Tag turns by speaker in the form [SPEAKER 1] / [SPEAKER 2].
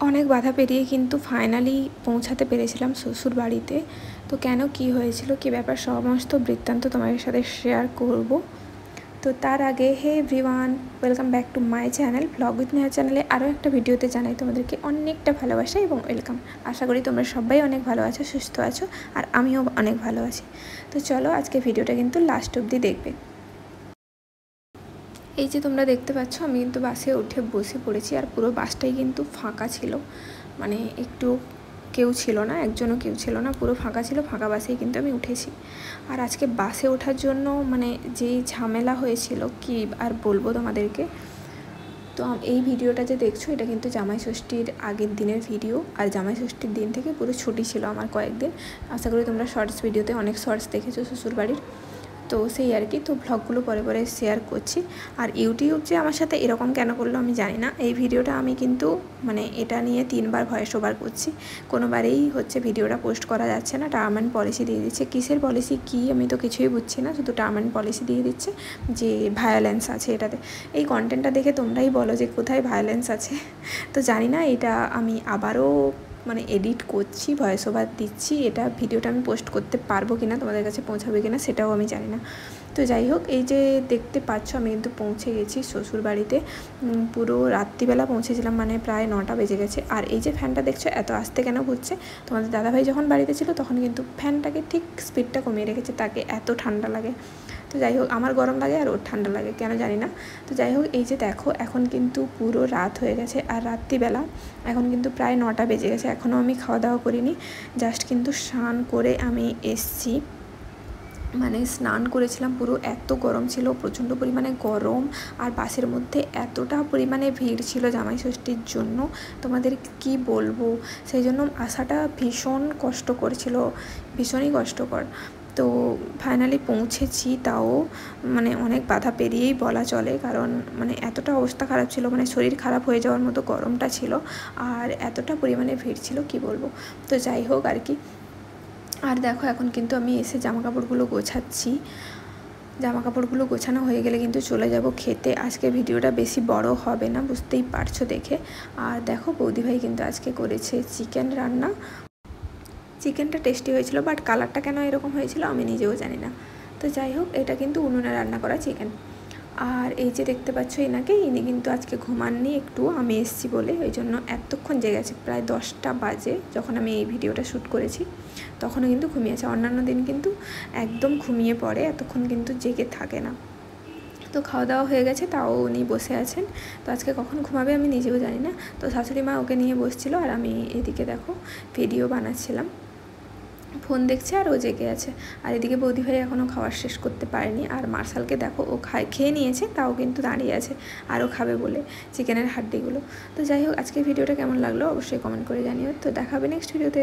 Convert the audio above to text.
[SPEAKER 1] অনেক বাধা পেরিয়ে কিন্তু ফাইনালি পৌঁছাতে পেরেছিলাম শ্বশুর বাড়িতে। তো কেন কি হয়েছিল কি ব্যাপার সমস্ত বৃত্তান্ত তোমাদের সাথে শেয়ার করব। তো তার আগে hey everyone, welcome back to my channel vlog with Neha চ্যানেলে আরও একটা ভিডিওতে জানাই তোমাদেরকে অনেকটা ভালোবাসা এবং ওয়েলকাম। আশা করি তোমরা সবাই অনেক ভালো আছো, সুস্থ আছো, আর আমিও অনেক ভালো আছি। তো চলো আজকে ভিডিওটা কিন্তু লাস্ট অবধি দেখবে। এই যে তোমরা দেখতে পাচ্ছ আমি কিন্তু বাসে উঠে বসে পড়েছি, আর পুরো বাসটাই কিন্তু ফাঁকা ছিল, মানে একটু কেউ ছিল না, একজনও কেউ ছিল না, পুরো ফাঁকা ছিল। ফাঁকা বাসেই কিন্তু আমি উঠেছি। আর আজকে বাসে ওঠার জন্য মানে যেই ঝামেলা হয়েছিল কি আর বলবো তোমাদেরকে। তো এই ভিডিওটা যে দেখছো এটা কিন্তু জামাই ষষ্ঠীর আগের দিনের ভিডিও, আর জামাই ষষ্ঠীর দিন থেকে পুরো ছুটি ছিল আমার কয়েকদিন। আশা করি তোমরা শর্টস ভিডিওতে অনেক শর্টস দেখেছো শ্বশুরবাড়ির, তো সেই আর কি। তো ভ্লগগুলো পরে পরে শেয়ার করছি। আর ইউটিউব যে আমার সাথে এরকম কেন করলো আমি জানি না। এই ভিডিওটা আমি কিন্তু মানে এটা নিয়ে 3বার ভয়েস ওভার করছি, কোনোবারেই হচ্ছে ভিডিওটা পোস্ট করা যাচ্ছে না, টার্ম অ্যান্ড পলিসি দিয়ে দিচ্ছে। কিসের পলিসি কি আমি তো কিছুই বুঝছি না, শুধু টার্ম অ্যান্ড পলিসি দিয়ে দিচ্ছে যে ভায়োলেন্স আছে এটাতে। এই কন্টেন্টটা দেখে তোমরাই বলো যে কোথায় ভায়োলেন্স আছে। তো জানি না, এটা আমি আবারও মানে এডিট করছি, ভয়েস ওভার দিচ্ছি, এটা ভিডিওটা আমি পোস্ট করতে পারবো কিনা, তোমাদের কাছে পৌঁছাবে কিনা সেটাও আমি জানি না। তো যাই হোক, এই যে দেখতে পাচ্ছ আমি কিন্তু পৌঁছে গেছি শ্বশুর বাড়িতে। পুরো রাত্রিবেলা পৌঁছেছিলাম, মানে প্রায় 9টা বেজে গেছে। আর এই যে ফ্যানটা দেখছো এত আস্তে কেন ঘুরছে, তোমাদের দাদাভাই যখন বাড়িতে ছিল তখন কিন্তু ফ্যানটাকে ঠিক স্পিডটা কমিয়ে রেখেছে, তাকে এত ঠান্ডা লাগে। তো যাই হোক, আমার গরম লাগে আর ওর ঠান্ডা লাগে কেন জানি না। তো যাই হোক, এই যে দেখো এখন কিন্তু পুরো রাত হয়ে গেছে, আর রাত্রিবেলা এখন কিন্তু প্রায় 9টা বেজে গেছে, এখনও আমি খাওয়া দাওয়া করিনি। জাস্ট কিন্তু স্নান করে আমি এসছি, মানে স্নান করেছিলাম। পুরো এত গরম ছিল, প্রচণ্ড পরিমাণে গরম, আর বাসের মধ্যে এতটা পরিমাণে ভিড় ছিল জামাই ষষ্ঠীর জন্য তোমাদের কি বলবো। সেই জন্য আসাটা ভীষণ কষ্টকর ছিল, ভীষণই কষ্টকর। তো ফাইনালি পৌঁছেছি, তাও মানে অনেক বাধা পেরিয়েই বলা চলে, কারণ মানে এতটা অবস্থা খারাপ ছিল, মানে শরীর খারাপ হয়ে যাওয়ার মতো গরমটা ছিল, আর এতটা পরিমাণে ভিড় ছিল কি বলবো। তো যাই হোক আর কি। আর দেখো এখন কিন্তু আমি এসে জামাকাপড়গুলো গোছাচ্ছি, জামাকাপড়গুলো গোছানো হয়ে গেলে কিন্তু চলে যাব খেতে। আজকে ভিডিওটা বেশি বড় হবে না, বুঝতেই পারছো দেখে। আর দেখো বৌদিভাই কিন্তু আজকে করেছে চিকেন রান্না। চিকেনটা টেস্টি হয়েছিল, বাট কালারটা কেন এরকম হয়েছিল আমি নিজেও জানি না। তো যাই হোক, এটা কিন্তু উনুনে রান্না করা চিকেন। আর এই যে দেখতে পাচ্ছ এনাকে, ইনি কিন্তু আজকে ঘুমাননি একটু, আমি এসছি বলে ওই জন্য এতক্ষণ জেগে আছে। প্রায় 10টা বাজে যখন আমি এই ভিডিওটা শ্যুট করেছি, তখনও কিন্তু ঘুমিয়েছে। অন্যান্য দিন কিন্তু একদম ঘুমিয়ে পড়ে, এতক্ষণ কিন্তু জেগে থাকে না। তো খাওয়া দাওয়া হয়ে গেছে, তাও উনি বসে আছেন। তো আজকে কখন ঘুমাবে আমি নিজেও জানি না। তো শাশুড়ি মা ওকে নিয়ে বসছিল, আর আমি এদিকে দেখো ভিডিও বানাচ্ছিলাম, ফোন দেখছে, আর ও জেগে আছে। আর এদিকে বৌদিভাই এখনও খাওয়ার শেষ করতে পারেনি। আর মার্শালকে দেখো, ও খেয়ে নিয়েছে, তাও কিন্তু দাঁড়িয়ে আছে আরও খাবে বলে চিকেনের হাড্ডিগুলো। তো যাই হোক, আজকে ভিডিওটা কেমন লাগলো অবশ্যই কমেন্ট করে জানিও। তো দেখা হবে নেক্সট ভিডিওতে।